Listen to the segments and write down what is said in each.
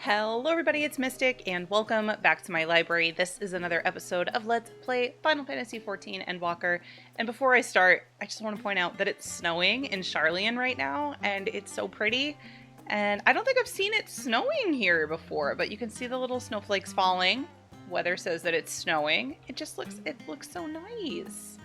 Hello everybody, it's Mystic, and welcome back to my library. This is another episode of Let's Play Final Fantasy XIV Endwalker. And before I start, I just want to point out that it's snowing in Charlian right now, and it's so pretty. And I don't think I've seen it snowing here before, but you can see the little snowflakes falling. Weather says that it's snowing. It looks so nice.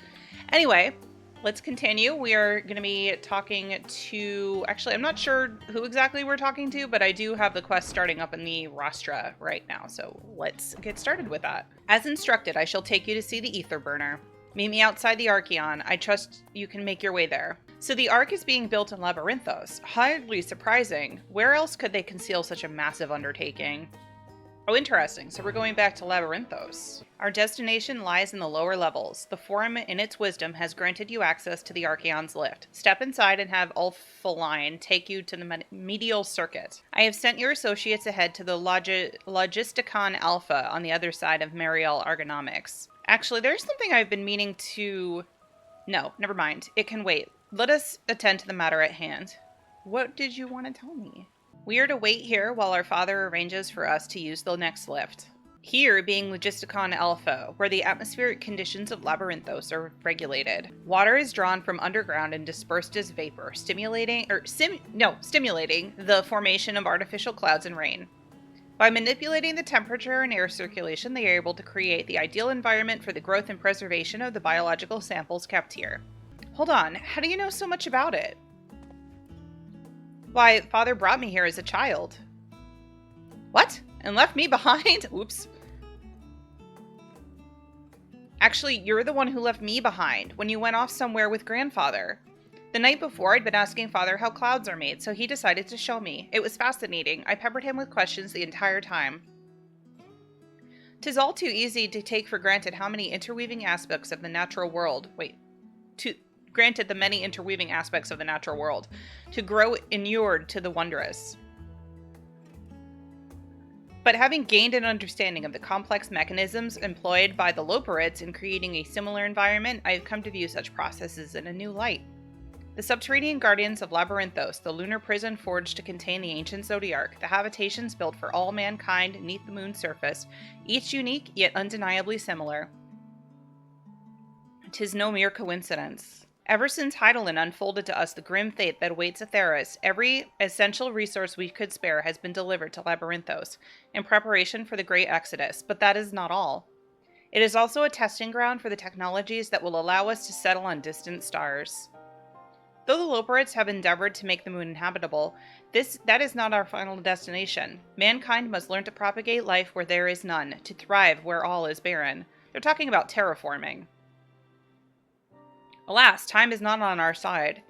Anyway, let's continue. We are going to be talking to... Actually, I'm not sure who exactly we're talking to, but I do have the quest starting up in the rostra right now, so let's get started with that. As instructed, I shall take you to see the Ether Burner. Meet me outside the Archeon. I trust you can make your way there. So the Ark is being built in Labyrinthos. Highly surprising. Where else could they conceal such a massive undertaking? Oh, interesting. So we're going back to Labyrinthos. Our destination lies in the lower levels. The Forum, in its wisdom, has granted you access to the Archeon's lift. Step inside and have Ulfaline take you to the medial circuit. I have sent your associates ahead to the Logisticon Alpha on the other side of Mariel Ergonomics. Actually, there's something I've been meaning to... No, never mind. It can wait. Let us attend to the matter at hand. What did you want to tell me? We are to wait here while our father arranges for us to use the next lift. Here being Logisticon Alpha, where the atmospheric conditions of Labyrinthos are regulated. Water is drawn from underground and dispersed as vapor, stimulating the formation of artificial clouds and rain. By manipulating the temperature and air circulation, they are able to create the ideal environment for the growth and preservation of the biological samples kept here. Hold on, how do you know so much about it? Why, father brought me here as a child. What? And left me behind? Oops. Actually, you're the one who left me behind when you went off somewhere with grandfather. The night before, I'd been asking father how clouds are made, so he decided to show me. It was fascinating. I peppered him with questions the entire time. 'Tis all too easy to take for granted how many interweaving aspects of the natural world... Granted the many interweaving aspects of the natural world, to grow inured to the wondrous. But having gained an understanding of the complex mechanisms employed by the Loperids in creating a similar environment, I have come to view such processes in a new light. The subterranean guardians of Labyrinthos, the lunar prison forged to contain the ancient Zodiarch, the habitations built for all mankind beneath the moon's surface, each unique yet undeniably similar. 'Tis no mere coincidence. Ever since Heidelin unfolded to us the grim fate that awaits Atheris, every essential resource we could spare has been delivered to Labyrinthos, in preparation for the Great Exodus, but that is not all. It is also a testing ground for the technologies that will allow us to settle on distant stars. Though the Loperids have endeavored to make the moon inhabitable, that is not our final destination. Mankind must learn to propagate life where there is none, to thrive where all is barren. They're talking about terraforming. Alas, time is not on our side.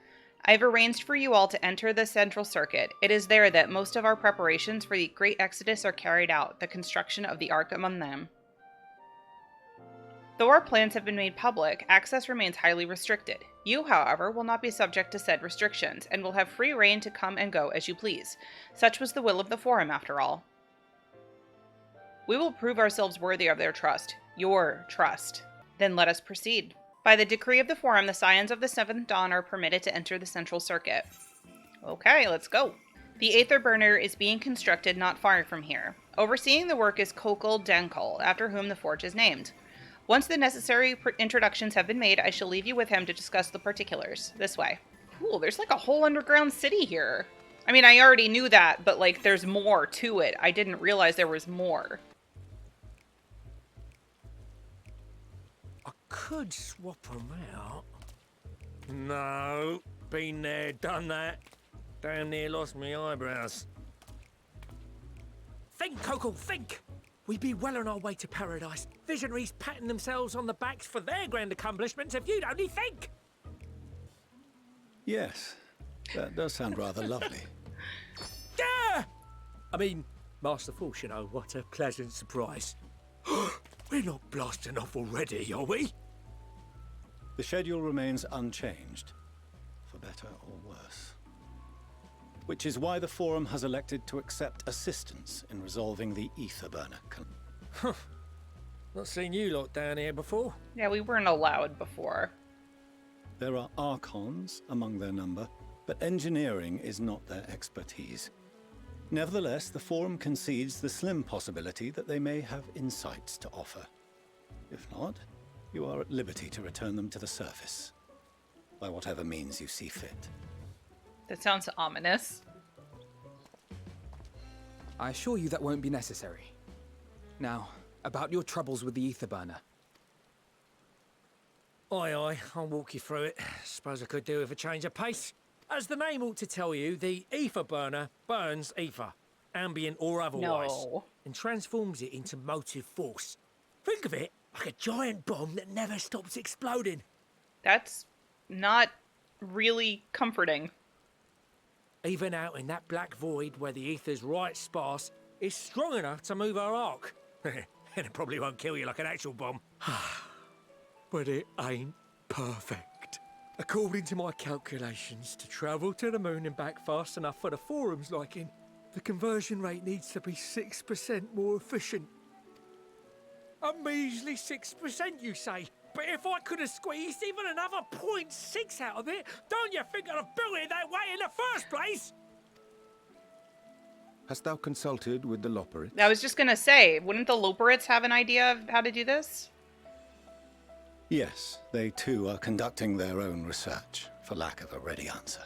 I have arranged for you all to enter the central circuit. It is there that most of our preparations for the Great Exodus are carried out, the construction of the Ark among them. Though our plans have been made public, access remains highly restricted. You, however, will not be subject to said restrictions, and will have free rein to come and go as you please. Such was the will of the Forum, after all. We will prove ourselves worthy of their trust. Your trust. Then let us proceed. By the decree of the Forum, the Scions of the Seventh Dawn are permitted to enter the central circuit. Okay, let's go. The Aether Burner is being constructed not far from here. Overseeing the work is Kokol Dankol, after whom the forge is named. Once the necessary introductions have been made, I shall leave you with him to discuss the particulars. This way. Cool, there's like a whole underground city here. I mean, I already knew that, but like there's more to it. I didn't realize there was more. Could swap them out. No, been there, done that. Damn near lost me eyebrows. Think, Coco, think! We'd be well on our way to paradise. Visionaries patting themselves on the backs for their grand accomplishments if you'd only think! Yes, that does sound rather lovely. Yeah! I mean, Master Force, you know, what a pleasant surprise. We're not blasting off already, are we? The schedule remains unchanged, for better or worse. Which is why the Forum has elected to accept assistance in resolving the Ether Burner. Not seen you lot down here before. Yeah, we weren't allowed before. There are Archons among their number, but engineering is not their expertise. Nevertheless, the Forum concedes the slim possibility that they may have insights to offer. If not, you are at liberty to return them to the surface, by whatever means you see fit. That sounds ominous. I assure you that won't be necessary. Now, about your troubles with the ether burner. Aye, I'll walk you through it. Suppose I could do with a change of pace. As the name ought to tell you, the ether burner burns ether, ambient or otherwise, No. and transforms it into motive force. Think of it like a giant bomb that never stops exploding. That's not really comforting. Even out in that black void where the ether's right sparse, it's strong enough to move our arc. And it probably won't kill you like an actual bomb. But it ain't perfect. According to my calculations, to travel to the moon and back fast enough for the Forum's liking, the conversion rate needs to be 6% more efficient. A measly 6%, you say? But if I could have squeezed even another 0.6 out of it, don't you think I'd have built it that way in the first place? Hast thou consulted with the Loporits? I was just gonna say, wouldn't the Loporits have an idea of how to do this? Yes, they too are conducting their own research, for lack of a ready answer.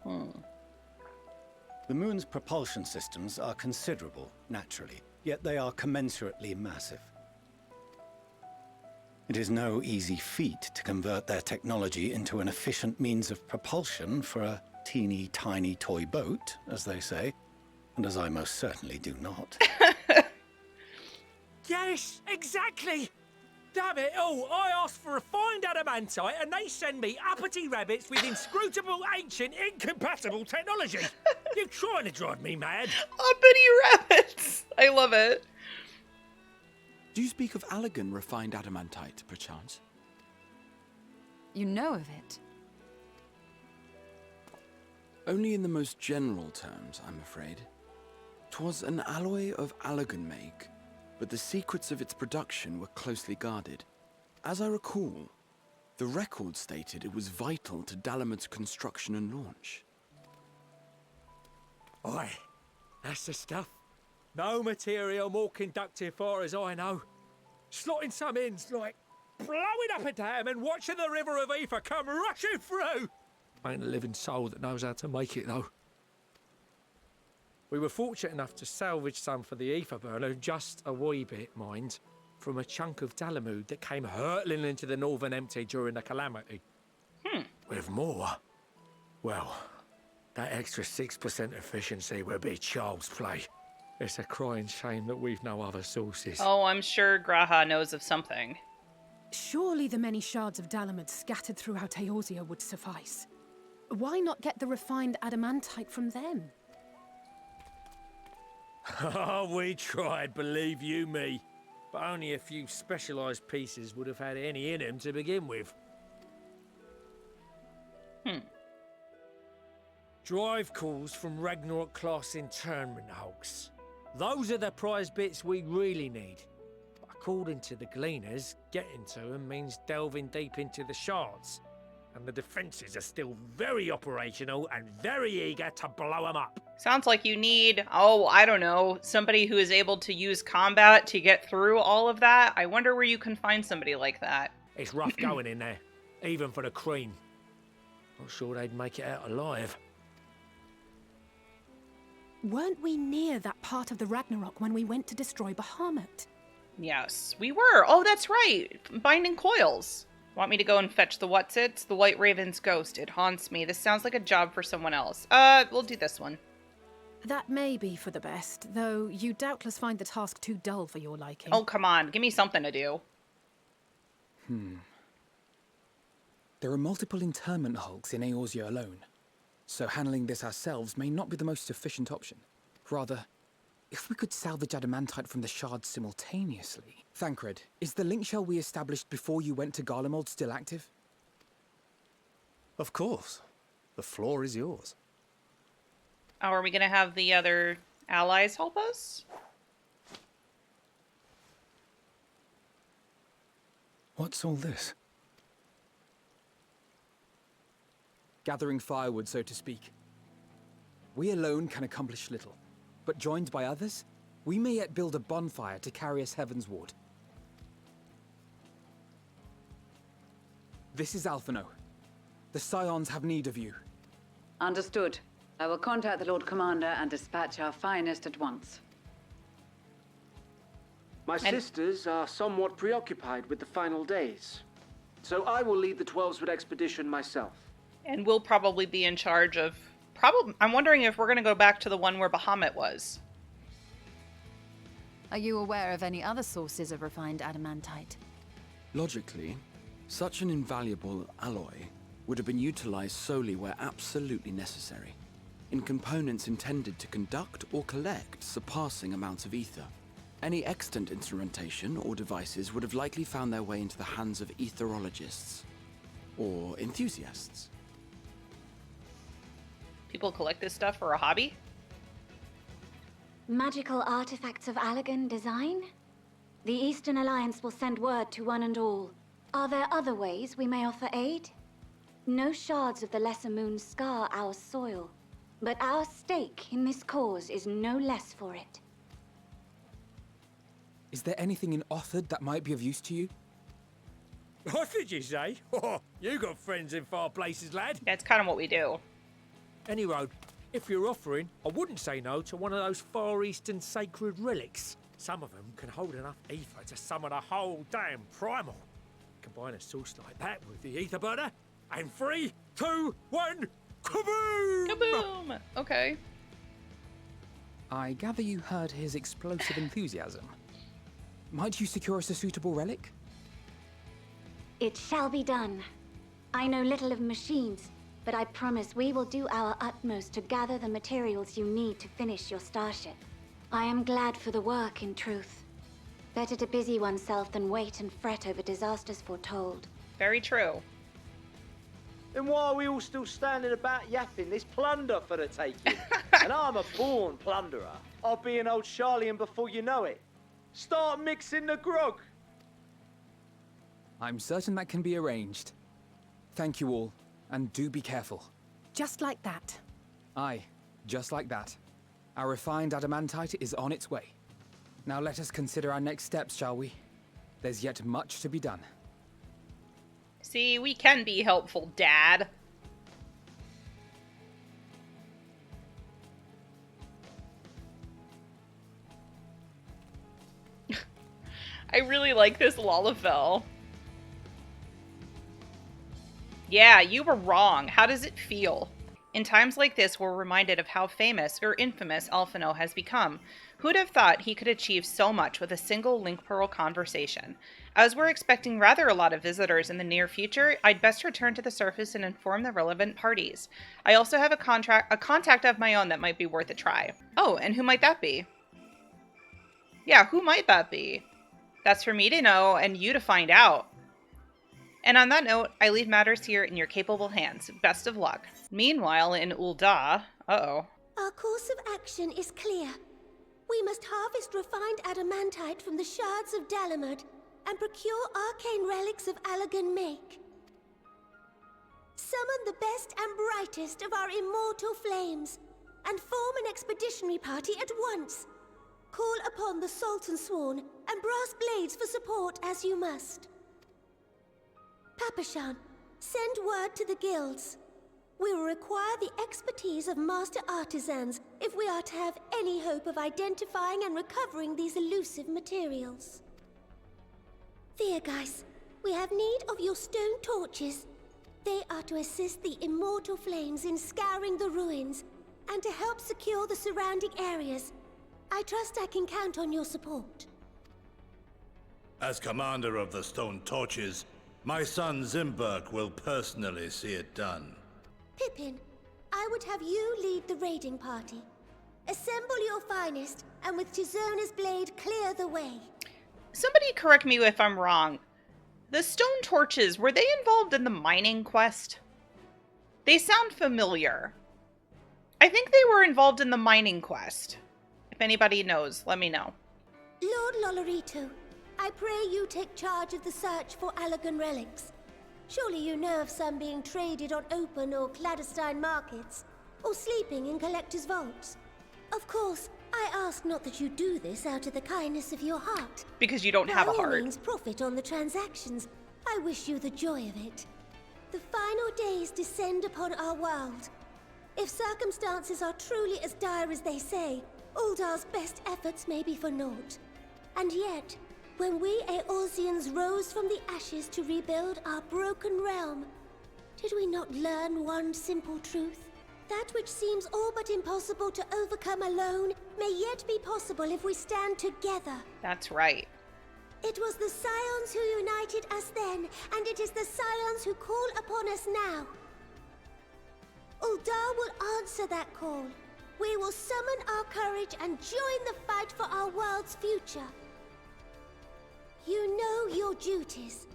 The moon's propulsion systems are considerable, naturally, yet they are commensurately massive. It is no easy feat to convert their technology into an efficient means of propulsion for a teeny tiny toy boat, as they say, and as I most certainly do not. Yes, exactly! Damn it all, I asked for refined adamantite and they send me uppity rabbits with inscrutable, ancient, incompatible technology. You're trying to drive me mad. Uppity rabbits! I love it. Do you speak of Allegan refined adamantite, perchance? You know of it? Only in the most general terms, I'm afraid. 'Twas an alloy of Allegan make, but the secrets of its production were closely guarded. As I recall, the record stated it was vital to Dalamud's construction and launch. Aye, that's the stuff. No material more conductive far as I know. Slotting some ends like blowing up a dam and watching the river of ether come rushing through. Ain't a living soul that knows how to make it though. We were fortunate enough to salvage some for the ether burner, just a wee bit, mind, from a chunk of Dalamud that came hurtling into the northern empty during the calamity. With more, well, that extra 6% efficiency would be child's play. It's a crying shame that we've no other sources. Oh, I'm sure Graha knows of something. Surely the many shards of Dalamud scattered throughout Eorzea would suffice. Why not get the refined adamantite from them? Oh, we tried, believe you me. But only a few specialised pieces would have had any in them to begin with. Drive calls from Ragnarok-class internment hulks. Those are the prize bits we really need. But according to the Gleaners, getting to them means delving deep into the shards. And the defences are still very operational and very eager to blow them up. Sounds like you need, oh, I don't know, somebody who is able to use combat to get through all of that. I wonder where you can find somebody like that. It's rough going in there, even for the cream. Not sure they'd make it out alive. Weren't we near that part of the Ragnarok when we went to destroy Bahamut? Yes, we were. Oh, that's right. Binding coils. Want me to go and fetch the what's-its? The White Raven's ghost. It haunts me. This sounds like a job for someone else. We'll do this one. That may be for the best, though you doubtless find the task too dull for your liking. Oh, come on. Give me something to do. There are multiple internment hulks in Eorzea alone, so handling this ourselves may not be the most efficient option. Rather, if we could salvage adamantite from the shards simultaneously... Thancred, is the link shell we established before you went to Garlemald still active? Of course. The floor is yours. Oh, are we going to have the other allies help us? What's all this? Gathering firewood, so to speak. We alone can accomplish little, but joined by others, we may yet build a bonfire to carry us heavenward. This is Alphino. The Scions have need of you. Understood. I will contact the Lord Commander and dispatch our finest at once. My sisters are somewhat preoccupied with the final days, so I will lead the 12-Wood expedition myself. And we'll probably be in charge of... I'm wondering if we're going to go back to the one where Bahamut was. Are you aware of any other sources of refined adamantite? Logically, such an invaluable alloy would have been utilized solely where absolutely necessary, in components intended to conduct or collect surpassing amounts of ether. Any extant instrumentation or devices would have likely found their way into the hands of etherologists or enthusiasts. People collect this stuff for a hobby? Magical artifacts of Allagan design? The Eastern Alliance will send word to one and all. Are there other ways we may offer aid? No shards of the Lesser Moon scar our soil, but our stake in this cause is no less for it. Is there anything in Othard that might be of use to you? What did you say? Oh, you got friends in far places, lad. That's kind of what we do. Anyway, if you're offering, I wouldn't say no to one of those Far Eastern sacred relics. Some of them can hold enough ether to summon a whole damn primal. Combine a source like that with the ether burner, and 3, 2, 1, kaboom! Kaboom! Okay. I gather you heard his explosive enthusiasm. Might you secure us a suitable relic? It shall be done. I know little of machines, but I promise we will do our utmost to gather the materials you need to finish your starship. I am glad for the work, in truth. Better to busy oneself than wait and fret over disasters foretold. Very true. Then why are we all still standing about yapping? There's plunder for the taking. And I'm a born plunderer. I'll be an old Charlian before you know it. Start mixing the grog. I'm certain that can be arranged. Thank you all, and do be careful. Just like that. Aye, just like that. Our refined adamantite is on its way. Now let us consider our next steps, shall we? There's yet much to be done. See, we can be helpful, Dad. I really like this Lalafell. Yeah, you were wrong. How does it feel? In times like this, we're reminded of how famous or infamous Alphino has become. Who'd have thought he could achieve so much with a single Link Pearl conversation? As we're expecting rather a lot of visitors in the near future, I'd best return to the surface and inform the relevant parties. I also have a contact of my own that might be worth a try. Oh, and who might that be? Yeah, who might that be? That's for me to know and you to find out. And on that note, I leave matters here in your capable hands. Best of luck. Meanwhile, in Ul'dah... Uh-oh. Our course of action is clear. We must harvest refined adamantite from the shards of Dalamud and procure arcane relics of Allagan make. Summon the best and brightest of our immortal flames and form an expeditionary party at once. Call upon the Sultan Sworn and Brass Blades for support as you must. Papashan, send word to the guilds. We will require the expertise of master artisans if we are to have any hope of identifying and recovering these elusive materials. Viergeist, we have need of your stone torches. They are to assist the immortal flames in scouring the ruins and to help secure the surrounding areas. I trust I can count on your support. As commander of the Stone Torches, my son Zimberk will personally see it done. Pippin, I would have you lead the raiding party. Assemble your finest, and with Tizona's blade, clear the way. Somebody correct me if I'm wrong. The Stone Torches, were they involved in the mining quest? They sound familiar. I think they were involved in the mining quest. If anybody knows, let me know. Lord Lolorito, I pray you take charge of the search for Allagan relics. Surely you know of some being traded on open or clandestine markets, or sleeping in collectors' vaults. Of course, I ask not that you do this out of the kindness of your heart. Because you don't have a By all heart. means, profit on the transactions. I wish you the joy of it. The final days descend upon our world. If circumstances are truly as dire as they say, Uldar's best efforts may be for naught. And yet, when we Eorzeans rose from the ashes to rebuild our broken realm, did we not learn one simple truth? That which seems all but impossible to overcome alone may yet be possible if we stand together. That's right. It was the Scions who united us then, and it is the Scions who call upon us now. Uldar will answer that call. We will summon our courage and join the fight for our world's future. You know your duties.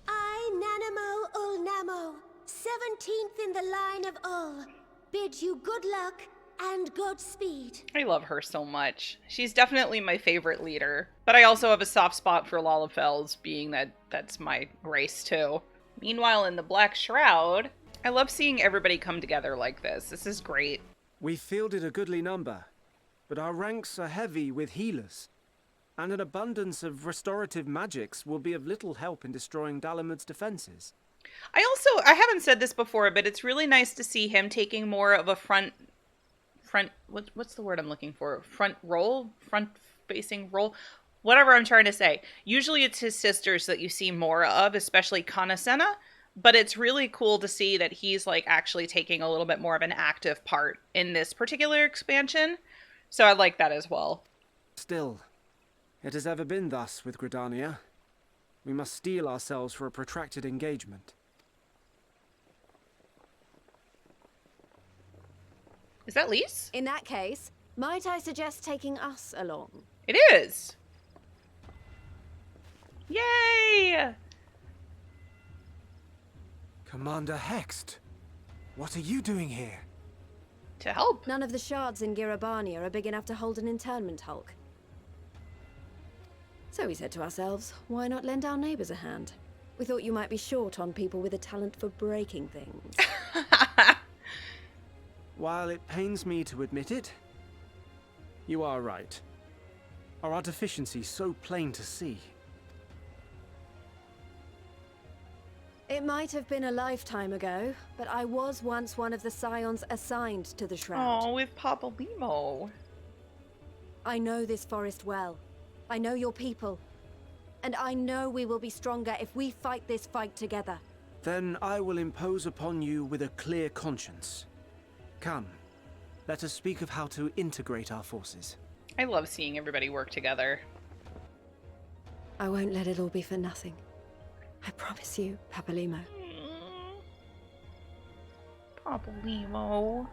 I, Nanamo Ulnamo, 17th in the line of Ul, bid you good luck and Godspeed. I love her so much. She's definitely my favorite leader. But I also have a soft spot for Lalafels, being that that's my race too. Meanwhile, in the Black Shroud, I love seeing everybody come together like this. This is great. We fielded a goodly number, but our ranks are heavy with healers, and an abundance of restorative magics will be of little help in destroying Dalamud's defenses. I haven't said this before, but it's really nice to see him taking more of a what's the word I'm looking for? Front facing role? Whatever I'm trying to say. Usually it's his sisters that you see more of, especially Kanasena, but it's really cool to see that he's like actually taking a little bit more of an active part in this particular expansion. So I like that as well. Still, it has ever been thus with Gridania. We must steel ourselves for a protracted engagement. Is that Lise? In that case, might I suggest taking us along? It is! Yay! Commander Hext, what are you doing here? To help. None of the shards in Girabania are big enough to hold an internment hulk. So we said to ourselves, why not lend our neighbors a hand? We thought you might be short on people with a talent for breaking things. While it pains me to admit it, you are right. Our deficiency so plain to see. It might have been a lifetime ago, but I was once one of the Scions assigned to the Shroud. Oh, with Papa Limo. I know this forest well. I know your people. And I know we will be stronger if we fight this fight together. Then I will impose upon you with a clear conscience. Come, let us speak of how to integrate our forces. I love seeing everybody work together. I won't let it all be for nothing. I promise you, Papalimo. Papa Limo.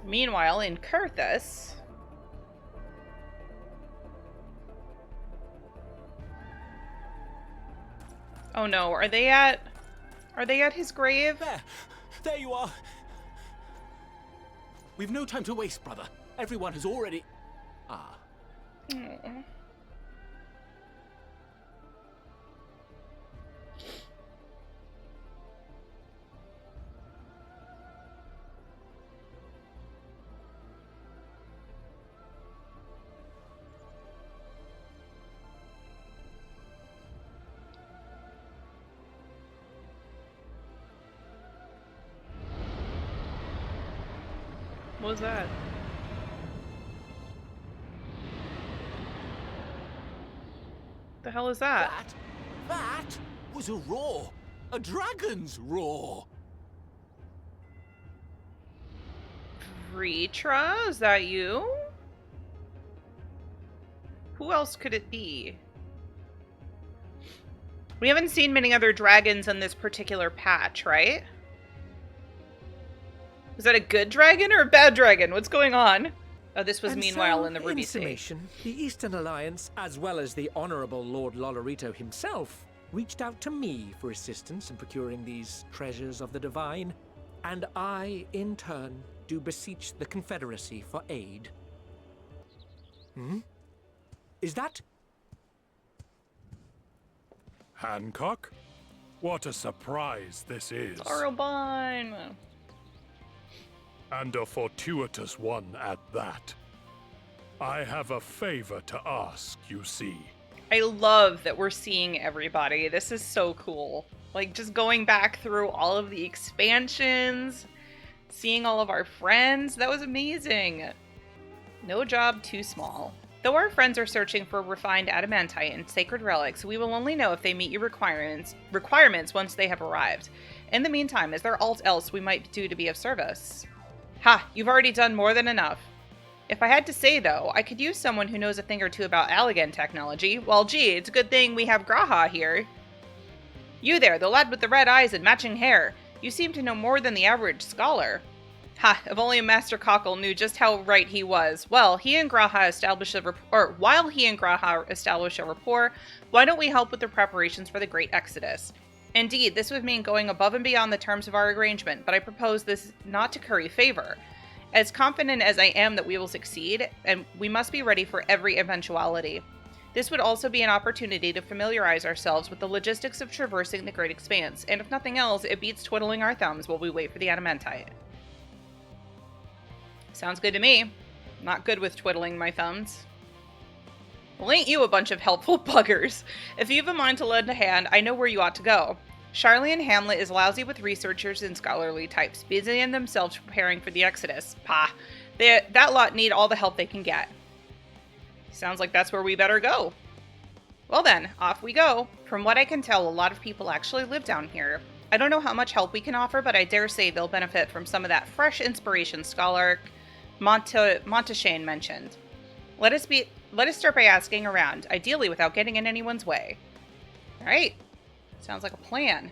Meanwhile, in Kurthus... Oh no, are they at his grave? There you are. We've no time to waste, brother. Everyone has already... Ah. Aww. What was that? The hell is that? That was a roar. A dragon's roar. Vritra, is that you? Who else could it be? We haven't seen many other dragons in this particular patch, right? Was that a good dragon or a bad dragon? What's going on? Oh, this was And meanwhile so, in the Ruby in Sea. summation, the Eastern Alliance, as well as the Honourable Lord Lolorito himself, reached out to me for assistance in procuring these treasures of the divine, and I, in turn, do beseech the Confederacy for aid. Hmm? Is that... Hancock? What a surprise this is. Orobon! And a fortuitous one at that. I have a favor to ask, you see. I love that we're seeing everybody. This is so cool. Like, just going back through all of the expansions, seeing all of our friends. That was amazing. No job too small. Though our friends are searching for refined adamantite and sacred relics, we will only know if they meet your requirements once they have arrived. In the meantime, is there aught else we might do to be of service? Ha! You've already done more than enough. If I had to say, though, I could use someone who knows a thing or two about Allagan technology. Well, gee, it's a good thing we have Graha here. You there, the lad with the red eyes and matching hair. You seem to know more than the average scholar. Ha, if only Master Cockle knew just how right he was. Well, while he and Graha establish a rapport, why don't we help with the preparations for the Great Exodus? Indeed, this would mean going above and beyond the terms of our arrangement, but I propose this not to curry favor. As confident as I am that we will succeed, and we must be ready for every eventuality. This would also be an opportunity to familiarize ourselves with the logistics of traversing the Great Expanse, and if nothing else, it beats twiddling our thumbs while we wait for the adamantite. Sounds good to me. Not good with twiddling my thumbs. Well, ain't you a bunch of helpful buggers? If you've a mind to lend a hand, I know where you ought to go. Charlian Hamlet is lousy with researchers and scholarly types, busy in themselves preparing for the Exodus. Pah. That lot need all the help they can get. Sounds like that's where we better go. Well then, off we go. From what I can tell, a lot of people actually live down here. I don't know how much help we can offer, but I dare say they'll benefit from some of that fresh inspiration Scholar Monteshane mentioned. Let us start by asking around, ideally without getting in anyone's way. Alright. Sounds like a plan.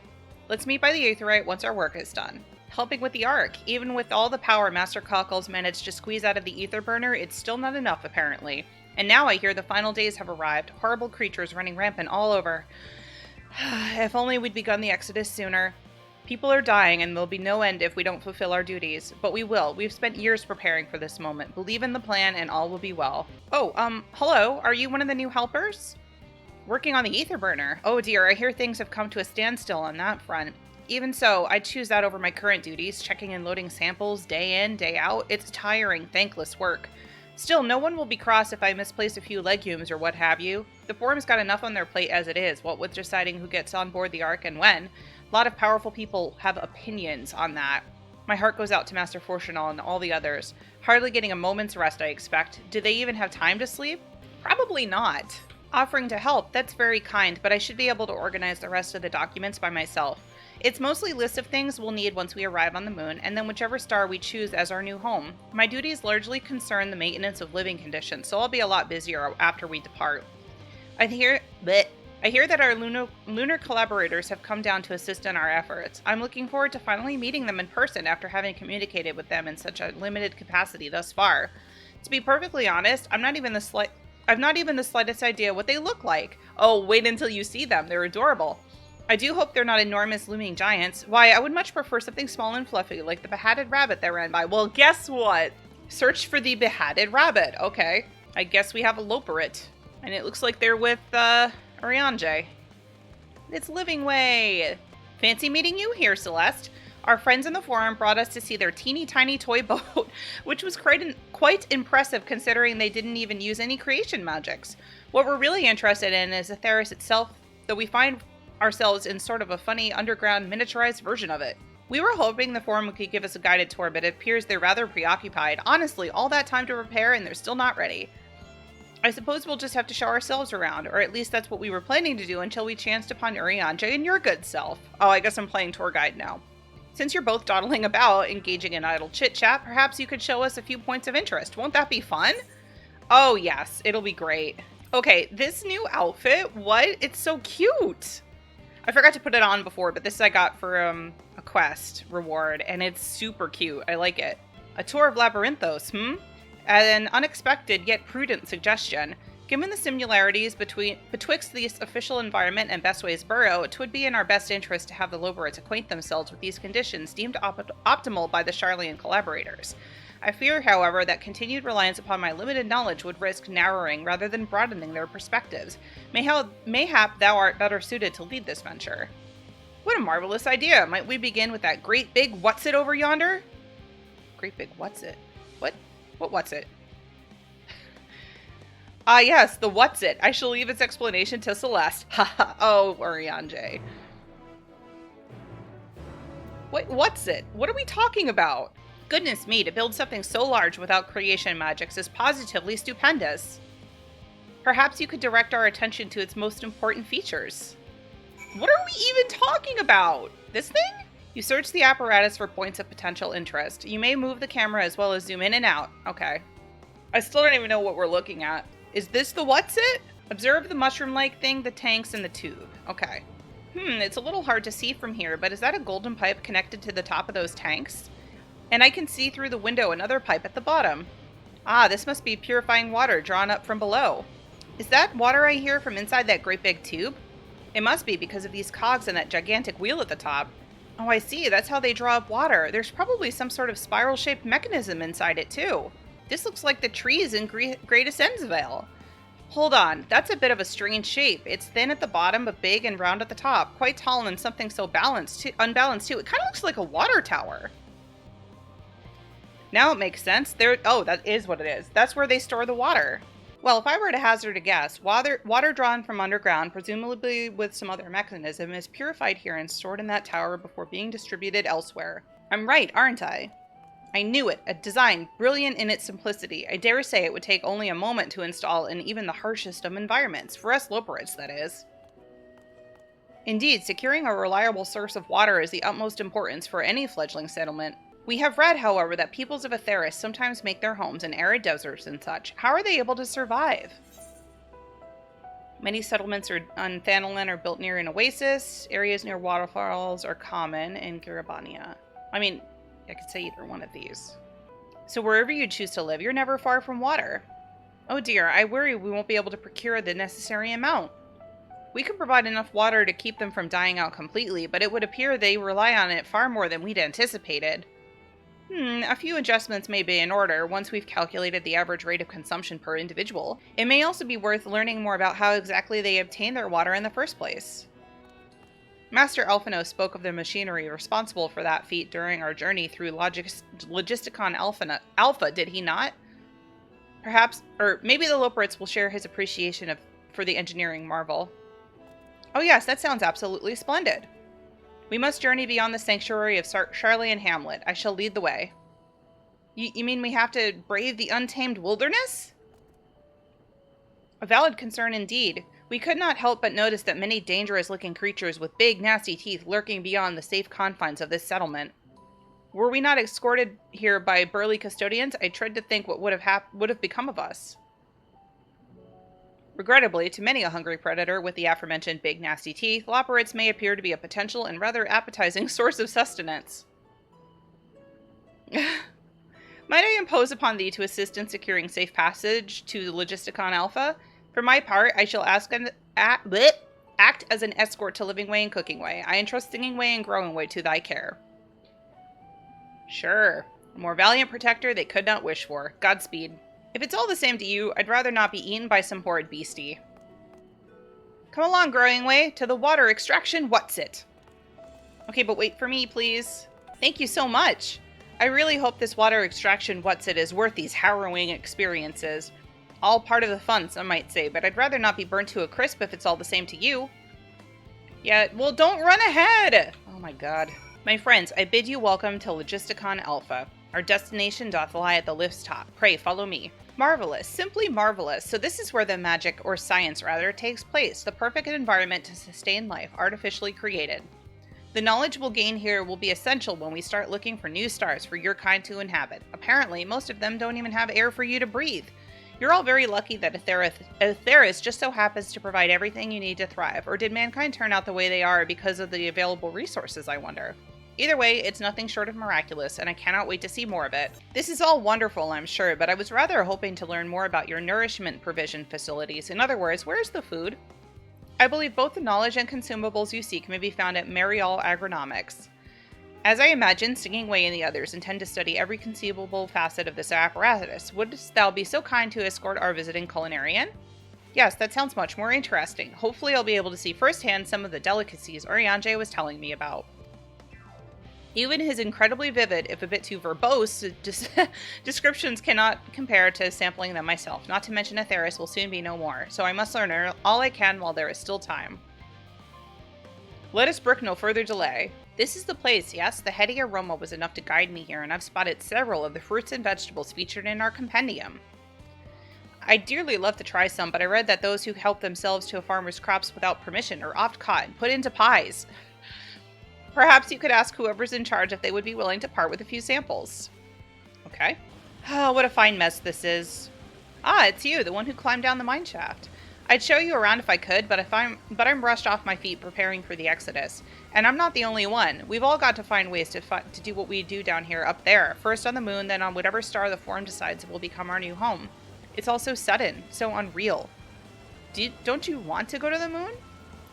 Let's meet by the Aetheryte once our work is done. Helping with the Ark. Even with all the power Master Cockle's managed to squeeze out of the ether burner, it's still not enough apparently. And now I hear the final days have arrived, horrible creatures running rampant all over. If only we'd begun the Exodus sooner. People are dying and there'll be no end if we don't fulfill our duties. But we will. We've spent years preparing for this moment. Believe in the plan and all will be well. Oh, hello? Are you one of the new helpers? Working on the ether burner. Oh dear, I hear things have come to a standstill on that front. Even so, I'd choose that over my current duties, checking and loading samples day in, day out. It's tiring, thankless work. Still, no one will be cross if I misplace a few legumes or what have you. The Forum's got enough on their plate as it is, what with deciding who gets on board the Ark and when. A lot of powerful people have opinions on that. My heart goes out to Master Fortunal and all the others. Hardly getting a moment's rest, I expect. Do they even have time to sleep? Probably not. Offering to help, that's very kind, but I should be able to organize the rest of the documents by myself. It's mostly lists of things we'll need once we arrive on the moon, and then whichever star we choose as our new home. My duties largely concern the maintenance of living conditions, so I'll be a lot busier after we depart. I hear that our lunar collaborators have come down to assist in our efforts. I'm looking forward to finally meeting them in person after having communicated with them in such a limited capacity thus far. To be perfectly honest, I've not even the slightest idea what they look like. Oh, wait until you see them. They're adorable. I do hope they're not enormous looming giants. Why, I would much prefer something small and fluffy, like the behatted rabbit that ran by. Well, guess what? Search for the behatted rabbit. Okay. I guess we have a Loperit. And it looks like they're with, Oriange. It's Living Way. Fancy meeting you here, Celeste. Our friends in the forum brought us to see their teeny tiny toy boat, which was quite impressive considering they didn't even use any creation magics. What we're really interested in is Atheris itself, though we find ourselves in sort of a funny underground miniaturized version of it. We were hoping the forum could give us a guided tour, but it appears they're rather preoccupied. Honestly, all that time to prepare and they're still not ready. I suppose we'll just have to show ourselves around, or at least that's what we were planning to do until we chanced upon Urianger and your good self. Oh, I guess I'm playing tour guide now. Since you're both dawdling about, engaging in idle chit-chat, perhaps you could show us a few points of interest. Won't that be fun? Oh yes, it'll be great. Okay, this new outfit, what? It's so cute! I forgot to put it on before, but this I got for a quest reward, and it's super cute. I like it. A tour of Labyrinthos, An unexpected yet prudent suggestion. Given the similarities betwixt this official environment and Bestway's burrow, it would be in our best interest to have the Loberits acquaint themselves with these conditions deemed optimal by the Charlian collaborators. I fear, however, that continued reliance upon my limited knowledge would risk narrowing rather than broadening their perspectives. Mayhap thou art better suited to lead this venture. What a marvelous idea! Might we begin with that great big what's-it over yonder? great big what's it? What what's it? Ah, yes, the what's it. I shall leave its explanation to Celeste. Haha. Oh, Urianger. What's it? What are we talking about? Goodness me, to build something so large without creation magics is positively stupendous. Perhaps you could direct our attention to its most important features. What are we even talking about? This thing? You search the apparatus for points of potential interest. You may move the camera as well as zoom in and out. Okay. I still don't even know what we're looking at. Is this the what's it? Observe the mushroom-like thing, the tanks, and the tube. Okay. It's a little hard to see from here, but is that a golden pipe connected to the top of those tanks? And I can see through the window another pipe at the bottom. Ah, this must be purifying water drawn up from below. Is that water I hear from inside that great big tube? It must be because of these cogs and that gigantic wheel at the top. Oh, I see. That's how they draw up water. There's probably some sort of spiral-shaped mechanism inside it, too. This looks like the trees in Greatest Endsvale. Hold on. That's a bit of a strange shape. It's thin at the bottom, but big and round at the top. Quite tall and something so unbalanced, too. It kind of looks like a water tower. Now it makes sense. Oh, that is what it is. That's where they store the water. Well, if I were to hazard a guess, water drawn from underground, presumably with some other mechanism, is purified here and stored in that tower before being distributed elsewhere. I'm right, aren't I? I knew it. A design brilliant in its simplicity. I dare say it would take only a moment to install in even the harshest of environments. For us Loperids, that is. Indeed, securing a reliable source of water is the utmost importance for any fledgling settlement. We have read, however, that peoples of Aetheris sometimes make their homes in arid deserts and such. How are they able to survive? Many settlements on Thanalan are built near an oasis. Areas near waterfalls are common in Garabania. I mean, I could say either one of these. So wherever you choose to live, you're never far from water. Oh dear, I worry we won't be able to procure the necessary amount. We can provide enough water to keep them from dying out completely, but it would appear they rely on it far more than we'd anticipated. A few adjustments may be in order once we've calculated the average rate of consumption per individual. It may also be worth learning more about how exactly they obtain their water in the first place. Master Elfinos spoke of the machinery responsible for that feat during our journey through Logisticon Alpha, did he not? Perhaps, or maybe the Loperids will share his appreciation for the engineering marvel. Oh yes, that sounds absolutely splendid. We must journey beyond the sanctuary of Charlian Hamlet. I shall lead the way. You mean we have to brave the untamed wilderness? A valid concern indeed. We could not help but notice that many dangerous-looking creatures with big, nasty teeth lurking beyond the safe confines of this settlement. Were we not escorted here by burly custodians, I dread to think what would have become of us. Regrettably, to many a hungry predator with the aforementioned big, nasty teeth, Loperids may appear to be a potential and rather appetizing source of sustenance. Might I impose upon thee to assist in securing safe passage to Logisticon Alpha? For my part, I shall act as an escort to Living Way and Cooking Way. I entrust Singing Way and Growing Way to thy care. Sure. A more valiant protector they could not wish for. Godspeed. If it's all the same to you, I'd rather not be eaten by some horrid beastie. Come along, Growing Way, to the water extraction what's it? Okay, but wait for me, please. Thank you so much. I really hope this water extraction what's it is worth these harrowing experiences. All part of the fun, some might say, but I'd rather not be burnt to a crisp if it's all the same to you. Yeah, well, don't run ahead! Oh my god. My friends, I bid you welcome to Logisticon Alpha. Our destination doth lie at the lift's top. Pray, follow me. Marvelous, simply marvelous. So this is where the magic, or science rather, takes place. The perfect environment to sustain life, artificially created. The knowledge we'll gain here will be essential when we start looking for new stars for your kind to inhabit. Apparently, most of them don't even have air for you to breathe. You're all very lucky that Aetheris just so happens to provide everything you need to thrive, or did mankind turn out the way they are because of the available resources, I wonder? Either way, it's nothing short of miraculous, and I cannot wait to see more of it. This is all wonderful, I'm sure, but I was rather hoping to learn more about your nourishment provision facilities. In other words, where's the food? I believe both the knowledge and consumables you seek may be found at Marial Agronomics. As I imagine, Singing Way and the others intend to study every conceivable facet of this apparatus. Wouldst thou be so kind to escort our visiting culinarian? Yes, that sounds much more interesting. Hopefully I'll be able to see firsthand some of the delicacies Urianger was telling me about. Even his incredibly vivid, if a bit too verbose, descriptions cannot compare to sampling them myself. Not to mention Atheris will soon be no more, so I must learn all I can while there is still time. Let us brook no further delay. This is the place, yes? The heady aroma was enough to guide me here, and I've spotted several of the fruits and vegetables featured in our compendium. I'd dearly love to try some, but I read that those who help themselves to a farmer's crops without permission are oft caught and put into pies. Perhaps you could ask whoever's in charge if they would be willing to part with a few samples. Okay. Oh, what a fine mess this is. Ah, it's you, the one who climbed down the mine shaft. I'd show you around if I could, but I'm rushed off my feet preparing for the Exodus. And I'm not the only one. We've all got to find ways to do what we do down here up there. First on the moon, then on whatever star the Forum decides will become our new home. It's all so sudden, so unreal. Don't you want to go to the moon?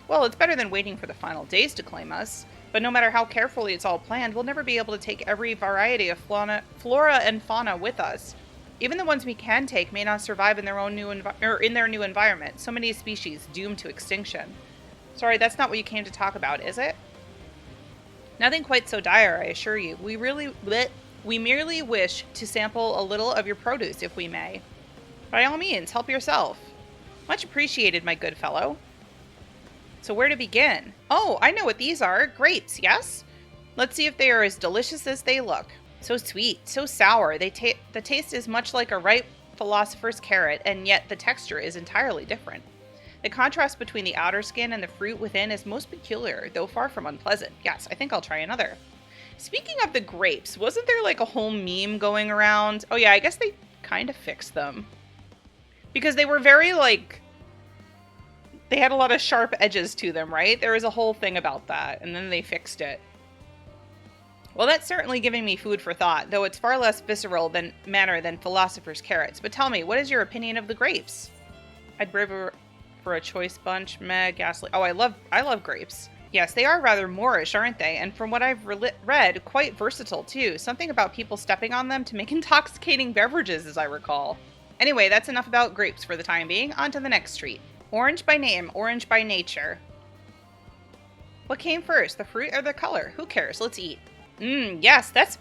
Well, it's better than waiting for the final days to claim us. But no matter how carefully it's all planned, we'll never be able to take every variety of flora and fauna with us. Even the ones we can take may not survive in their own new environment. So many species doomed to extinction. Sorry, that's not what you came to talk about, is it? Nothing quite so dire, I assure you. We merely wish to sample a little of your produce, if we may. By all means, help yourself. Much appreciated, my good fellow. So where to begin? Oh, I know what these are. Grapes, yes? Let's see if they are as delicious as they look. So sweet, so sour. The taste is much like a ripe philosopher's carrot, and yet the texture is entirely different. The contrast between the outer skin and the fruit within is most peculiar, though far from unpleasant. Yes, I think I'll try another. Speaking of the grapes, wasn't there like a whole meme going around? Oh yeah, I guess they kind of fixed them. Because they were very like... They had a lot of sharp edges to them, right? There was a whole thing about that, and then they fixed it. Well, that's certainly giving me food for thought, though it's far less visceral manner than philosopher's carrots. But tell me, what is your opinion of the grapes? I'd brave for a choice bunch. Meh, ghastly. Oh, I love grapes. Yes, they are rather Moorish, aren't they? And from what I've read, quite versatile too. Something about people stepping on them to make intoxicating beverages, as I recall. Anyway, that's enough about grapes for the time being. On to the next treat. Orange by name, orange by nature. What came first, the fruit or the color? Who cares? Let's eat. Yes, that's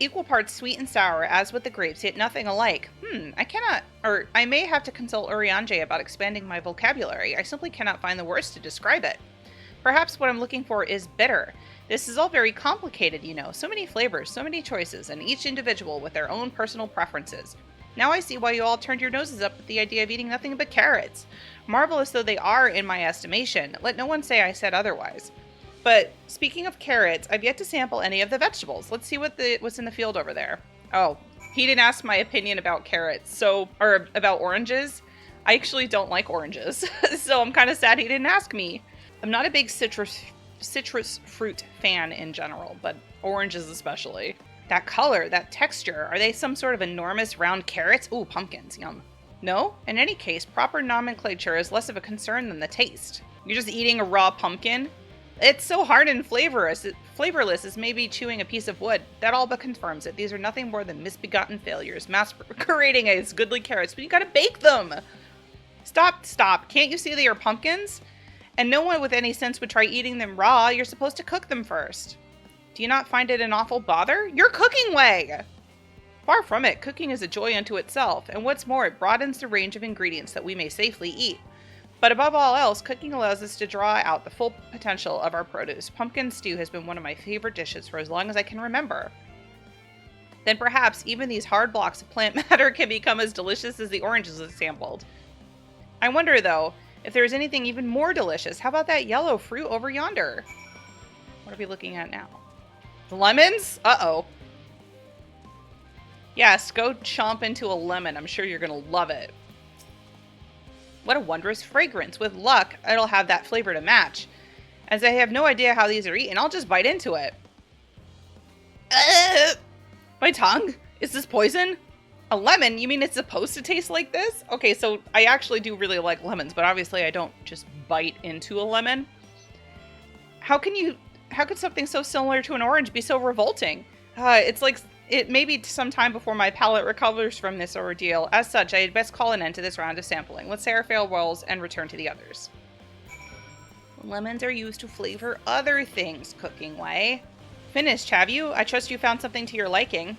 equal parts sweet and sour, as with the grapes, yet nothing alike. I may have to consult Urianger about expanding my vocabulary. I simply cannot find the words to describe it. Perhaps what I'm looking for is bitter. This is all very complicated, you know. So many flavors, so many choices, and each individual with their own personal preferences. Now I see why you all turned your noses up at the idea of eating nothing but carrots. Marvelous though they are in my estimation, let no one say I said otherwise. But speaking of carrots, I've yet to sample any of the vegetables. Let's see what's in the field over there. Oh, he didn't ask my opinion about carrots, or about oranges. I actually don't like oranges, so I'm kind of sad he didn't ask me. I'm not a big citrus fruit fan in general, but oranges especially. That color, that texture, are they some sort of enormous round carrots? Ooh, pumpkins, yum. No? In any case, proper nomenclature is less of a concern than the taste. You're just eating a raw pumpkin? It's so hard and flavorless as maybe chewing a piece of wood. That all but confirms it. These are nothing more than misbegotten failures, masquerading as goodly carrots, but you gotta bake them! Stop. Can't you see they are pumpkins? And no one with any sense would try eating them raw. You're supposed to cook them first. Do you not find it an awful bother? Your cooking way! Far from it, cooking is a joy unto itself, and what's more, it broadens the range of ingredients that we may safely eat. But above all else, cooking allows us to draw out the full potential of our produce. Pumpkin stew has been one of my favorite dishes for as long as I can remember. Then perhaps even these hard blocks of plant matter can become as delicious as the oranges it sampled. I wonder, though, if there is anything even more delicious. How about that yellow fruit over yonder? What are we looking at now? The lemons? Uh-oh. Yes, go chomp into a lemon. I'm sure you're gonna love it. What a wondrous fragrance. With luck, it'll have that flavor to match. As I have no idea how these are eaten, I'll just bite into it. My tongue? Is this poison? A lemon? You mean it's supposed to taste like this? Okay, so I actually do really like lemons, but obviously I don't just bite into a lemon. How could something so similar to an orange be so revolting? It's like it may be some time before my palate recovers from this ordeal. As such, I had best call an end to this round of sampling. Let's say our farewells and return to the others. Lemons are used to flavor other things, cooking way. Finished, have you? I trust you found something to your liking.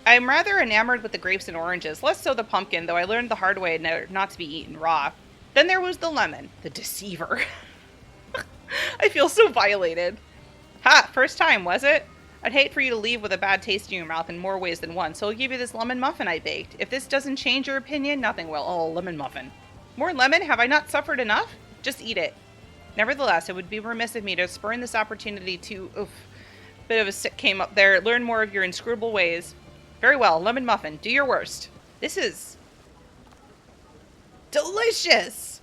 I am rather enamored with the grapes and oranges, less so the pumpkin, though I learned the hard way not to be eaten raw. Then there was the lemon, the deceiver. I feel so violated. Ha, first time, was it? I'd hate for you to leave with a bad taste in your mouth in more ways than one, so I'll give you this lemon muffin I baked. If this doesn't change your opinion, nothing will. Oh, lemon muffin. More lemon? Have I not suffered enough? Just eat it. Nevertheless, it would be remiss of me to spurn this opportunity to... Oof, bit of a sick came up there. Learn more of your inscrutable ways. Very well, lemon muffin. Do your worst. This is... delicious!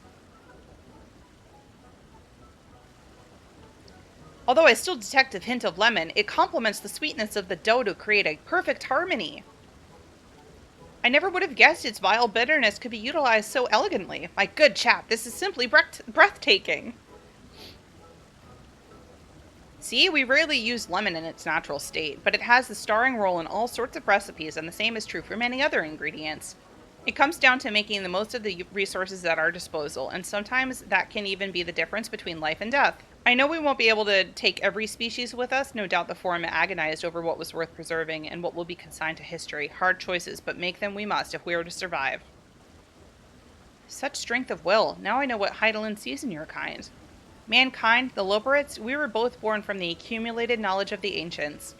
Although I still detect a hint of lemon, it complements the sweetness of the dough to create a perfect harmony. I never would have guessed its vile bitterness could be utilized so elegantly. My good chap, this is simply breathtaking. See, we rarely use lemon in its natural state, but it has the starring role in all sorts of recipes, and the same is true for many other ingredients. It comes down to making the most of the resources at our disposal, and sometimes that can even be the difference between life and death. I know we won't be able to take every species with us. No doubt the Forum agonized over what was worth preserving and what will be consigned to history. Hard choices, but make them we must if we are to survive. Such strength of will. Now I know what Hydaelyn sees in your kind. Mankind, the Loporrits, we were both born from the accumulated knowledge of the ancients.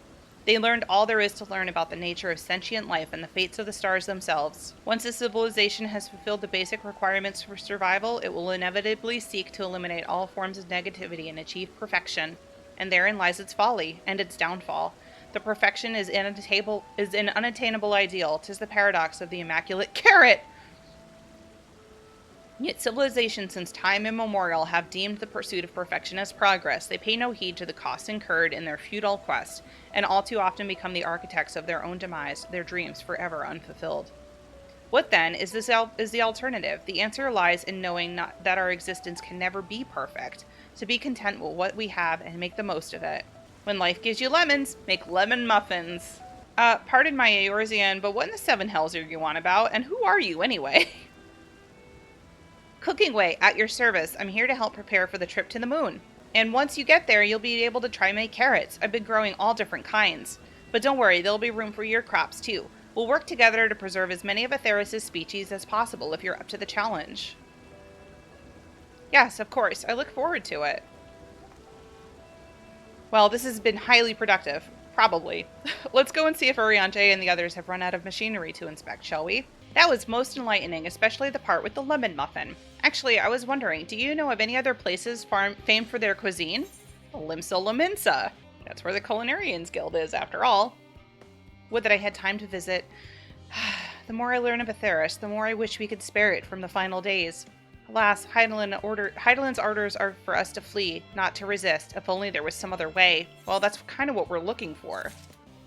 They learned all there is to learn about the nature of sentient life and the fates of the stars themselves. Once a civilization has fulfilled the basic requirements for survival, it will inevitably seek to eliminate all forms of negativity and achieve perfection. And therein lies its folly, and its downfall. The perfection is an unattainable ideal. 'Tis the paradox of the immaculate carrot! Yet civilizations since time immemorial have deemed the pursuit of perfection as progress. They pay no heed to the costs incurred in their futile quest, and all too often become the architects of their own demise, their dreams forever unfulfilled. What then is the alternative? The answer lies in knowing that our existence can never be perfect, to be content with what we have and make the most of it. When life gives you lemons, make lemon muffins. Pardon my Eorzean, but what in the seven hells are you on about, and who are you anyway? Cooking Way, at your service. I'm here to help prepare for the trip to the moon. And once you get there, you'll be able to try my carrots. I've been growing all different kinds. But don't worry, there'll be room for your crops too. We'll work together to preserve as many of Atheros' species as possible if you're up to the challenge. Yes, of course. I look forward to it. Well, this has been highly productive. Probably. Let's go and see if Oriante and the others have run out of machinery to inspect, shall we? That was most enlightening, especially the part with the lemon muffin. Actually, I was wondering, do you know of any other places famed for their cuisine? Limsa Laminsa. That's where the Culinarians Guild is, after all. Would that I had time to visit. The more I learn of Atheros, the more I wish we could spare it from the final days. Alas, Hydaelyn's orders are for us to flee, not to resist. If only there was some other way. Well, that's kind of what we're looking for.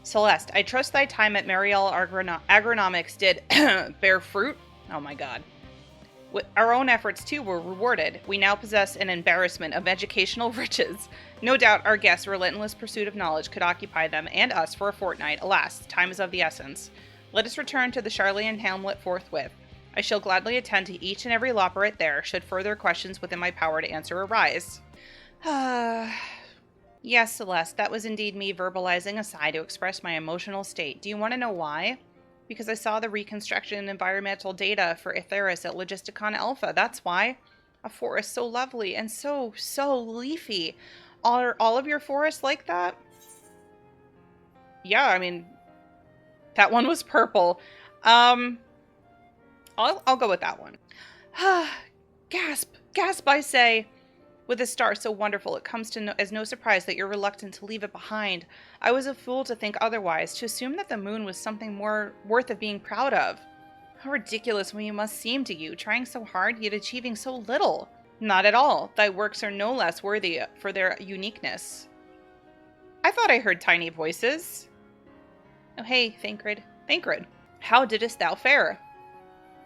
Celeste, I trust thy time at Mariel Agronomics did bear fruit. Oh my god. Our own efforts, too, were rewarded. We now possess an embarrassment of educational riches. No doubt our guests' relentless pursuit of knowledge could occupy them and us for a fortnight. Alas, time is of the essence. Let us return to the Sharlayan hamlet forthwith. I shall gladly attend to each and every Loporrit there, should further questions within my power to answer arise. Yes, Celeste, that was indeed me verbalizing a sigh to express my emotional state. Do you want to know why? Because I saw the reconstruction and environmental data for Atheros at Logisticon Alpha, that's why. A forest so lovely and so leafy. Are all of your forests like that? Yeah, I mean, that one was purple. I'll go with that one. Gasp, I say. With a star so wonderful, it comes as no surprise that you're reluctant to leave it behind. I was a fool to think otherwise, to assume that the moon was something more worth of being proud of. How ridiculous you must seem to you, trying so hard yet achieving so little. Not at all. Thy works are no less worthy for their uniqueness. I thought I heard tiny voices. Oh hey, Thancred. How didst thou fare?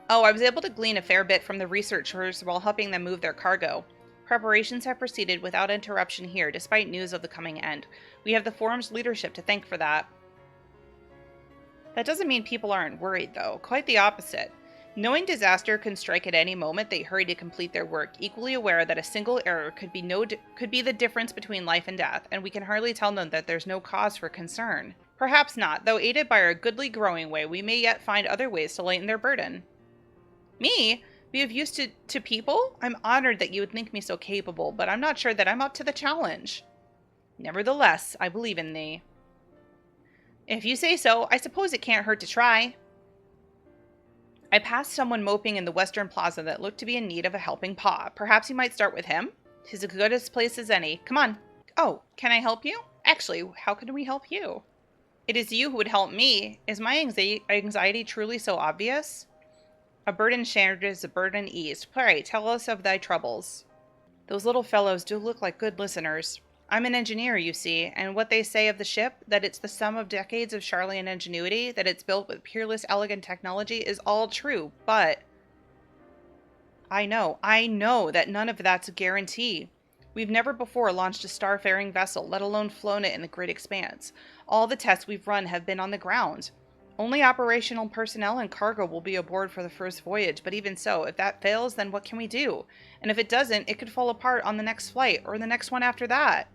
Oh, I was able to glean a fair bit from the researchers while helping them move their cargo. Preparations have proceeded without interruption here, despite news of the coming end. We have the Forum's leadership to thank for that. That doesn't mean people aren't worried, though. Quite the opposite. Knowing disaster can strike at any moment, they hurry to complete their work, equally aware that a single error could be the difference between life and death, and we can hardly tell them that there's no cause for concern. Perhaps not, though aided by our goodly growing way, we may yet find other ways to lighten their burden. Me? Be of use to people? I'm honored that you would think me so capable, but I'm not sure that I'm up to the challenge. Nevertheless, I believe in thee. If you say so, I suppose it can't hurt to try. I passed someone moping in the western plaza that looked to be in need of a helping paw. Perhaps you might start with him? 'Tis as good a place as any. Come on. Oh, can I help you? Actually, how can we help you? It is you who would help me. Is my anxiety truly so obvious? A burden shared is a burden eased. Pray, tell us of thy troubles. Those little fellows do look like good listeners. I'm an engineer, you see, and what they say of the ship, that it's the sum of decades of Charlian ingenuity, that it's built with peerless, elegant technology, is all true, but I know that none of that's a guarantee. We've never before launched a starfaring vessel, let alone flown it in the great expanse. All the tests we've run have been on the ground. Only operational personnel and cargo will be aboard for the first voyage, but even so, if that fails, then what can we do? And if it doesn't, it could fall apart on the next flight, or the next one after that.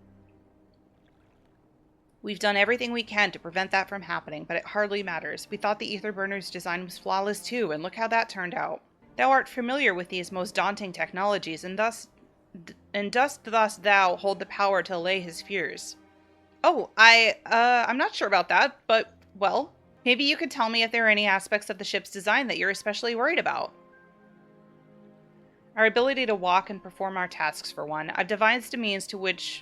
We've done everything we can to prevent that from happening, but it hardly matters. We thought the ether burner's design was flawless too, and look how that turned out. Thou art familiar with these most daunting technologies, and dost thus thou hold the power to allay his fears? Oh, I'm not sure about that, but, well, maybe you could tell me if there are any aspects of the ship's design that you're especially worried about. Our ability to walk and perform our tasks, for one. I've devised a means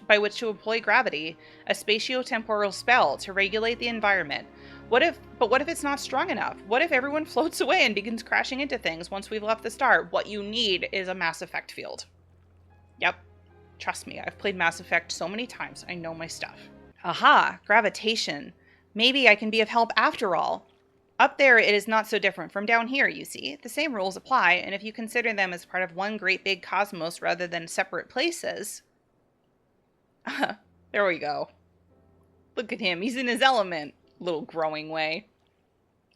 by which to employ gravity, a spatio-temporal spell to regulate the environment. What if it's not strong enough? What if everyone floats away and begins crashing into things once we've left the star? What you need is a Mass Effect field. Yep. Trust me, I've played Mass Effect so many times, I know my stuff. Aha! Gravitation. Maybe I can be of help after all. Up there, it is not so different from down here, you see. The same rules apply, and if you consider them as part of one great big cosmos rather than separate places... There we go. Look at him, he's in his element. Little growing way.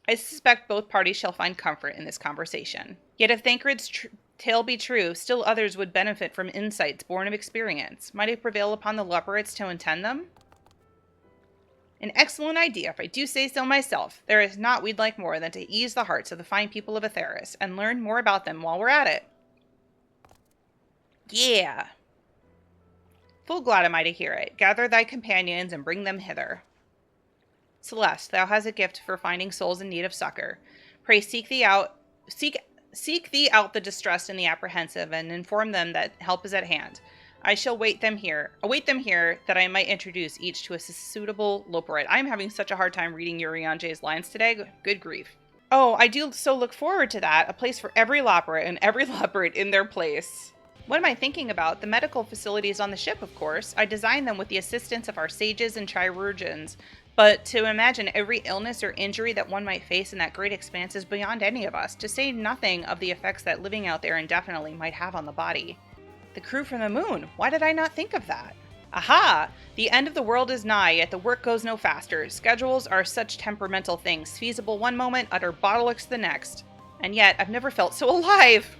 I suspect both parties shall find comfort in this conversation. Yet if Thancred's tale be true, still others would benefit from insights born of experience. Might it prevail upon the Leoparids to intend them? An excellent idea, if I do say so myself. There is naught we'd like more than to ease the hearts of the fine people of Atheris, and learn more about them while we're at it. Yeah. Full glad am I to hear it. Gather thy companions and bring them hither. Celeste, thou hast a gift for finding souls in need of succor. Pray seek thee out the distressed and the apprehensive, and inform them that help is at hand. I shall await them here, that I might introduce each to a suitable Loporite. I'm having such a hard time reading Urianje's lines today. Good grief. Oh, I do so look forward to that. A place for every Loporite and every Loporite in their place. What am I thinking about? The medical facilities on the ship, of course. I designed them with the assistance of our sages and chirurgeons. But to imagine every illness or injury that one might face in that great expanse is beyond any of us, to say nothing of the effects that living out there indefinitely might have on the body. The crew from the moon. Why did I not think of that? Aha! The end of the world is nigh, yet the work goes no faster. Schedules are such temperamental things, feasible one moment, utter bottlenecks the next. And yet, I've never felt so alive!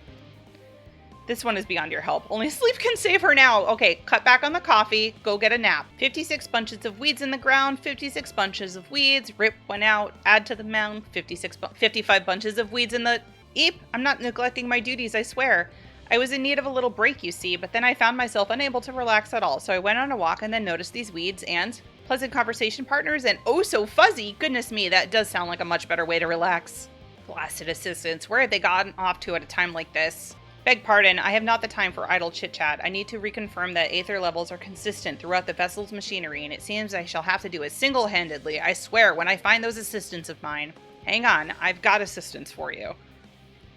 This one is beyond your help. Only sleep can save her now. Okay, cut back on the coffee, go get a nap. 56 bunches of weeds in the ground, 56 bunches of weeds, rip one out, add to the mound, 55 bunches of weeds in the... Eep! I'm not neglecting my duties, I swear. I was in need of a little break, you see, but then I found myself unable to relax at all, so I went on a walk and then noticed these weeds and pleasant conversation partners and oh so fuzzy. Goodness me, that does sound like a much better way to relax. Blasted assistants, where had they gotten off to at a time like this? Beg pardon, I have not the time for idle chit-chat. I need to reconfirm that aether levels are consistent throughout the vessel's machinery, and it seems I shall have to do it single-handedly, I swear, when I find those assistants of mine. Hang on, I've got assistants for you.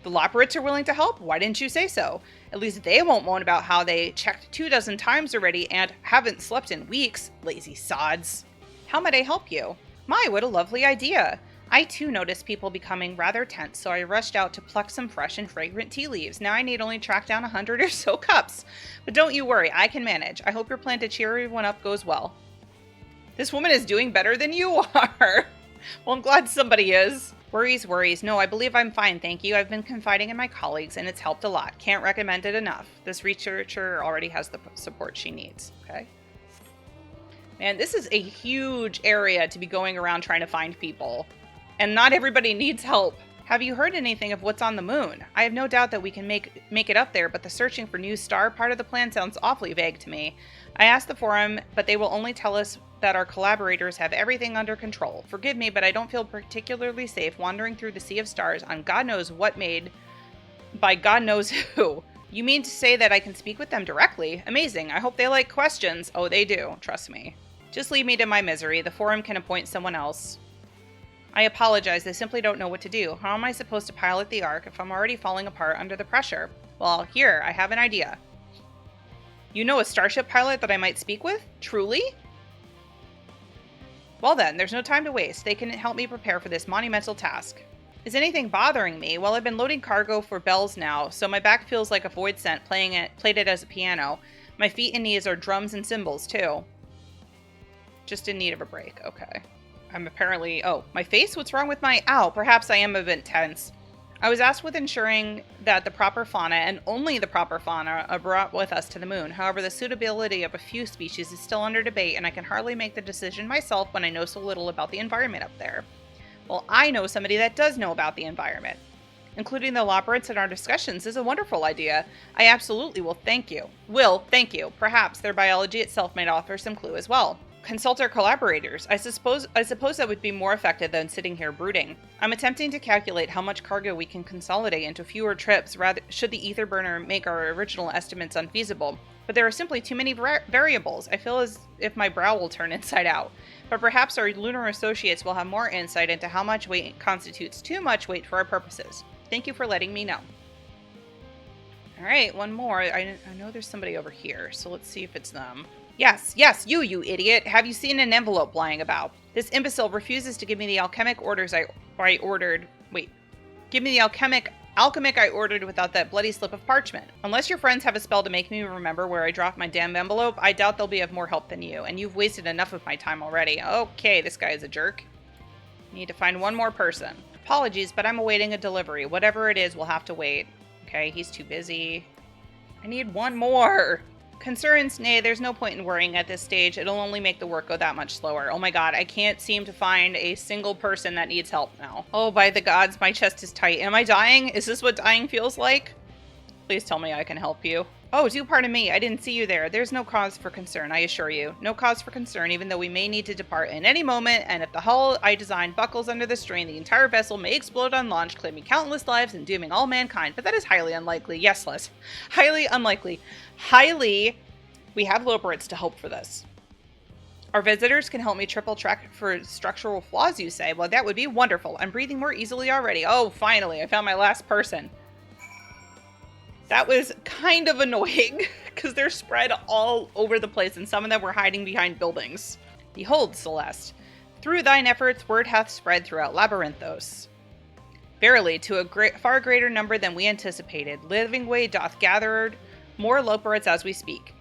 The Loperites are willing to help? Why didn't you say so? At least they won't moan about how they checked 24 times already and haven't slept in weeks. Lazy sods. How might I help you? My, what a lovely idea. I too noticed people becoming rather tense, so I rushed out to pluck some fresh and fragrant tea leaves. Now I need only track down 100 or so cups. But don't you worry, I can manage. I hope your plan to cheer everyone up goes well. This woman is doing better than you are. Well, I'm glad somebody is. Worries, worries. No, I believe I'm fine, thank you. I've been confiding in my colleagues, and it's helped a lot. Can't recommend it enough. This researcher already has the support she needs. Okay. Man, this is a huge area to be going around trying to find people. And not everybody needs help. Have you heard anything of what's on the moon? I have no doubt that we can make it up there, but the searching for new star part of the plan sounds awfully vague to me. I asked the forum, but they will only tell us that our collaborators have everything under control. Forgive me, but I don't feel particularly safe wandering through the sea of stars on God knows what made by God knows who. You mean to say that I can speak with them directly? Amazing. I hope they like questions. Oh, they do. Trust me. Just leave me to my misery. The forum can appoint someone else. I apologize. I simply don't know what to do. How am I supposed to pilot the Ark if I'm already falling apart under the pressure? Well, here, I have an idea. You know a starship pilot that I might speak with? Truly? Well then, there's no time to waste. They can help me prepare for this monumental task. Is anything bothering me? Well, I've been loading cargo for bells now, so my back feels like a void cent played it as a piano. My feet and knees are drums and cymbals, too. Just in need of a break. Okay. I'm apparently... Oh, my face? What's wrong with my... Ow, perhaps I am a bit tense. I was asked with ensuring that the proper fauna, and only the proper fauna, are brought with us to the moon. However, the suitability of a few species is still under debate, and I can hardly make the decision myself when I know so little about the environment up there. Well, I know somebody that does know about the environment. Including the labyrinths in our discussions is a wonderful idea. I absolutely will thank you. Thank you. Perhaps their biology itself might offer some clue as well. Consult our collaborators. I suppose that would be more effective than sitting here brooding. I'm attempting to calculate how much cargo we can consolidate into fewer trips rather should the ether burner make our original estimates unfeasible. But there are simply too many variables. I feel as if my brow will turn inside out. But perhaps our lunar associates will have more insight into how much weight constitutes too much weight for our purposes. Thank you for letting me know. Alright, one more. I know there's somebody over here, so let's see if it's them. Yes, you idiot. Have you seen an envelope lying about? This imbecile refuses to give me the alchemic orders I ordered. Wait. Give me the alchemic I ordered without that bloody slip of parchment. Unless your friends have a spell to make me remember where I dropped my damn envelope, I doubt they'll be of more help than you, and you've wasted enough of my time already. Okay, this guy is a jerk. Need to find one more person. Apologies, but I'm awaiting a delivery. Whatever it is, we'll have to wait. Okay, he's too busy. I need one more. Concerns? Nay, there's no point in worrying at this stage. It'll only make the work go that much slower. Oh my god, I can't seem to find a single person that needs help now. Oh, by the gods, my chest is tight. Am I dying? Is this what dying feels like? Please tell me I can help you. Oh, do pardon me. I didn't see you there. There's no cause for concern, I assure you. No cause for concern, even though we may need to depart in any moment, and if the hull I designed buckles under the strain, the entire vessel may explode on launch, claiming countless lives and dooming all mankind. But that is highly unlikely. Yes, Les. Highly unlikely. We have Loberits to help for this. Our visitors can help me triple check for structural flaws, you say? Well, that would be wonderful. I'm breathing more easily already. Oh, finally, I found my last person. That was kind of annoying, because they're spread all over the place, and some of them were hiding behind buildings. Behold, Celeste, through thine efforts word hath spread throughout Labyrinthos. Verily, to a far greater number than we anticipated, living way doth gather more Loberits as we speak.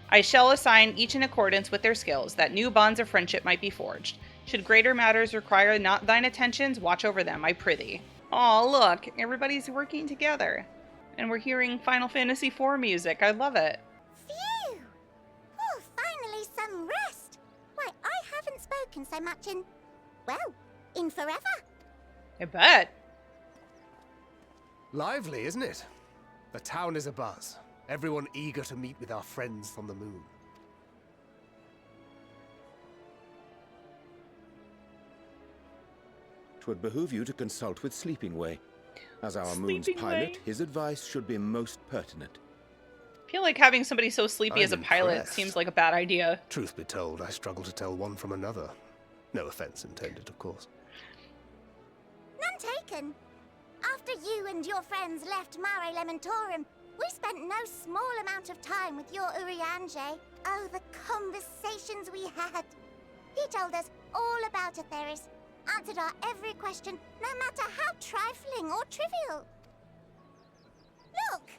I shall assign each in accordance with their skills, that new bonds of friendship might be forged. Should greater matters require not thine attentions, watch over them, I prithee. Aw, look, everybody's working together. And we're hearing Final Fantasy IV music. I love it. Phew! Oh, finally some rest. Why, I haven't spoken so much in forever. I bet. Lively, isn't it? The town is abuzz. Everyone eager to meet with our friends from the moon. 'Twould behoove you to consult with Sleeping Way. As our moon's pilot, his advice should be most pertinent. I feel like having somebody so sleepy as a pilot seems like a bad idea. Truth be told, I struggle to tell one from another. No offense intended, of course. None taken. After you and your friends left Mare Elementorum, we spent no small amount of time with your Urianger. Oh, the conversations we had. He told us all about Atheris, answered our every question, no matter how trifling or trivial. Look!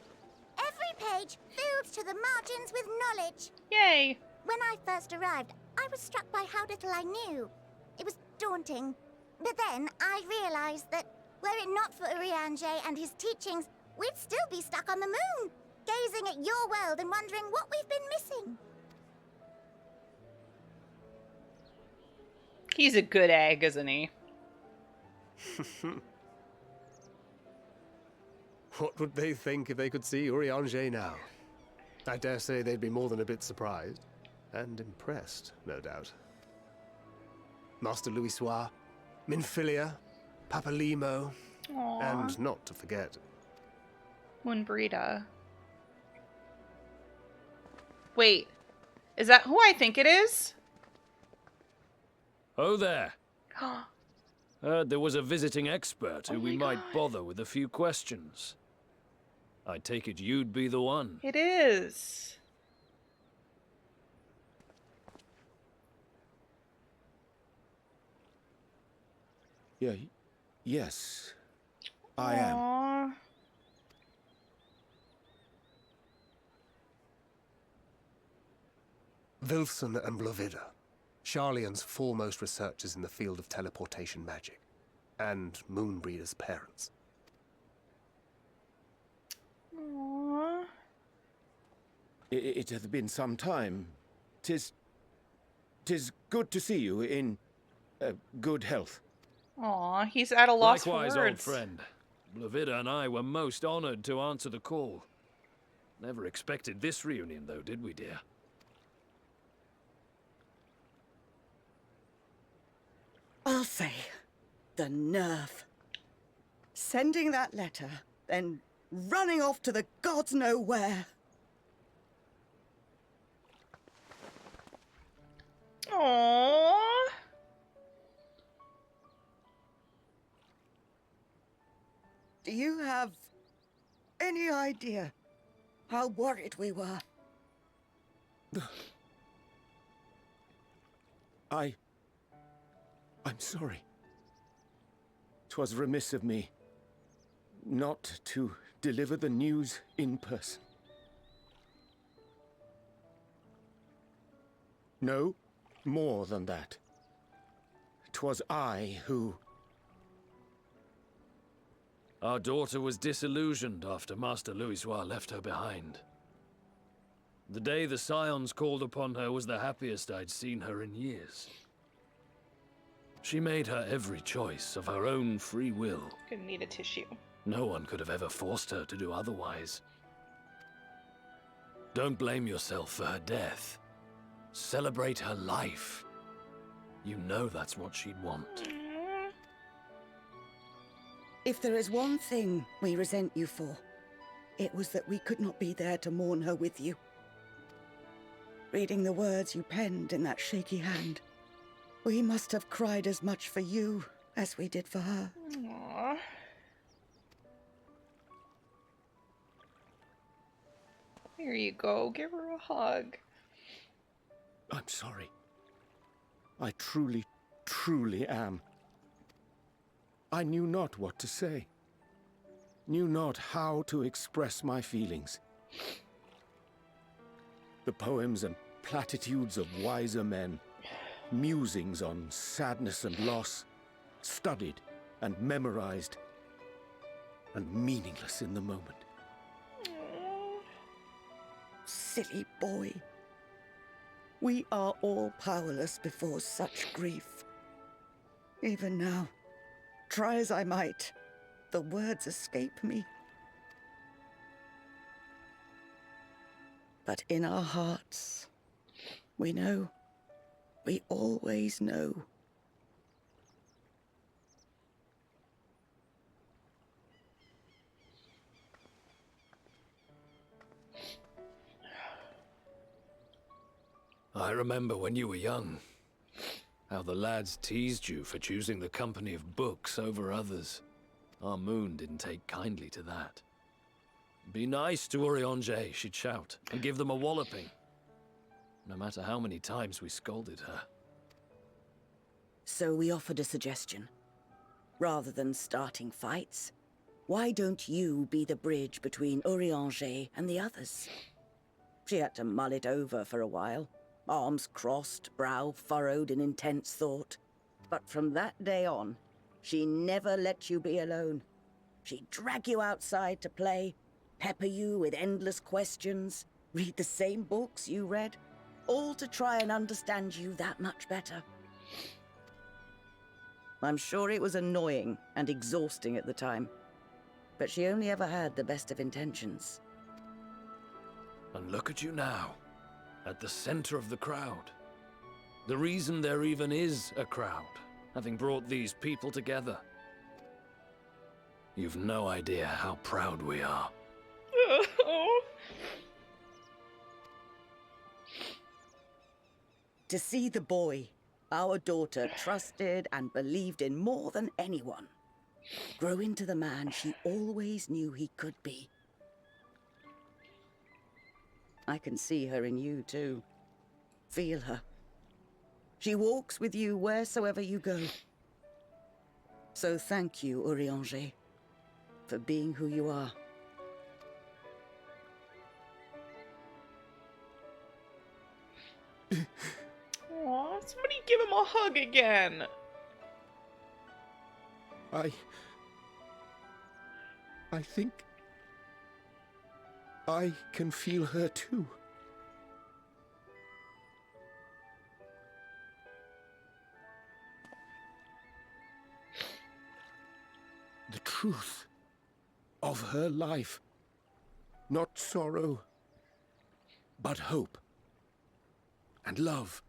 Every page filled to the margins with knowledge. Yay! When I first arrived, I was struck by how little I knew. It was daunting. But then I realized that were it not for Urianger and his teachings, we'd still be stuck on the moon, gazing at your world and wondering what we've been missing. He's a good egg, isn't he? What would they think if they could see Urianger now? I dare say they'd be more than a bit surprised. And impressed, no doubt. Master Louisoix, Minfilia, Papalimo, and not to forget... Moonbrita. Wait, is that who I think it is? Oh there. Heard there was a visiting expert who we might bother with a few questions. I take it you'd be the one. It is. Yes, I am. Wilson and Blovida, Sharlayan's foremost researchers in the field of teleportation magic, and Moonbreeder's parents. Aww. It hath been some time. 'Tis good to see you in good health. Aw, he's at a loss Likewise, for words. old friend. Blovida and I were most honored to answer the call. Never expected this reunion, though, did we, dear? I'll say, the nerve. Sending that letter, then running off to the gods know where. Aww. Do you have any idea how worried we were? I'm sorry. 'Twas remiss of me not to deliver the news in person. No, more than that. 'Twas I who... Our daughter was disillusioned after Master Louisoix left her behind. The day the Scions called upon her was the happiest I'd seen her in years. She made her every choice of her own free will. Gonna need a tissue. No one could have ever forced her to do otherwise. Don't blame yourself for her death. Celebrate her life. You know that's what she'd want. If there is one thing we resent you for, it was that we could not be there to mourn her with you. Reading the words you penned in that shaky hand, we must have cried as much for you as we did for her. Aww. Here you go. Give her a hug. I'm sorry. I truly, truly am. I knew not what to say. Knew not how to express my feelings. The poems and platitudes of wiser men, musings on sadness and loss, studied and memorized, and meaningless in the moment. Silly boy. We are all powerless before such grief. Even now, try as I might, the words escape me. But in our hearts, we know. We always know. I remember when you were young, how the lads teased you for choosing the company of books over others. Our moon didn't take kindly to that. Be nice to Urianger, she'd shout, and give them a walloping. No matter how many times we scolded her. So we offered a suggestion. Rather than starting fights, why don't you be the bridge between Urianger and the others? She had to mull it over for a while. Arms crossed, brow furrowed in intense thought. But from that day on, She never let you be alone. She'd drag you outside to play, pepper you with endless questions, read the same books you read, all to try and understand you that much better. I'm sure it was annoying and exhausting at the time, but she only ever had the best of intentions. And look at you now, at the center of the crowd. The reason there even is a crowd, having brought these people together. You've no idea how proud we are. To see the boy our daughter trusted and believed in more than anyone grow into the man she always knew he could be. I can see her in you too. Feel her. She walks with you wheresoever you go. So thank you, Urianger, for being who you are. Aw, somebody give him a hug again. I think I can feel her too. The truth of her life. Not sorrow, but hope and love.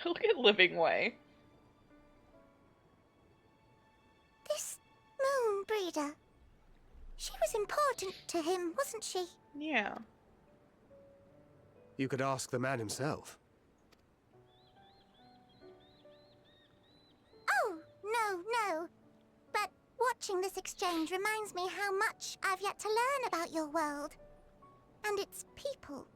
Look at Living Way. This moon breeder. She was important to him, wasn't she? Yeah. You could ask the man himself. Oh, no. But watching this exchange reminds me how much I've yet to learn about your world. And its people.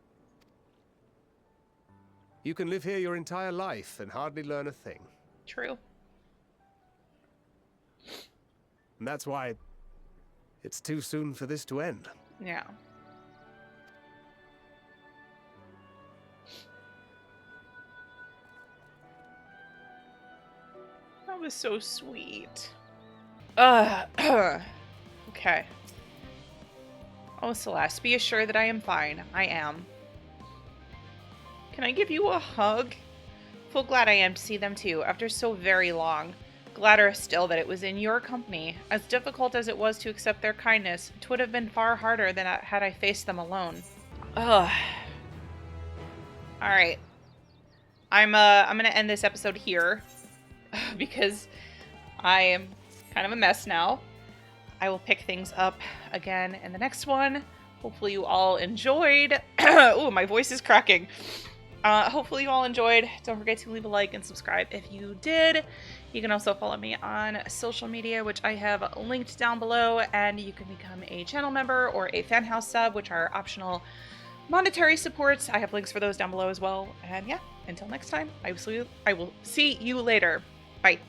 You can live here your entire life and hardly learn a thing. True. And that's why it's too soon for this to end. Yeah. That was so sweet. Okay. Oh, Celeste, be assured that I am fine. I am. Can I give you a hug? Full glad I am to see them too, after so very long. Gladder still that it was in your company. As difficult as it was to accept their kindness, 'twould have been far harder than had I faced them alone. Ugh. Alright. I'm gonna end this episode here, because I am kind of a mess now. I will pick things up again in the next one. Hopefully you all enjoyed. Ooh, my voice is cracking. Hopefully you all enjoyed. Don't forget to leave a like and subscribe if you did. You can also follow me on social media, which I have linked down below, and you can become a channel member or a fan house sub, which are optional monetary supports. I have links for those down below as well. And yeah, until next time, I will see you later. Bye.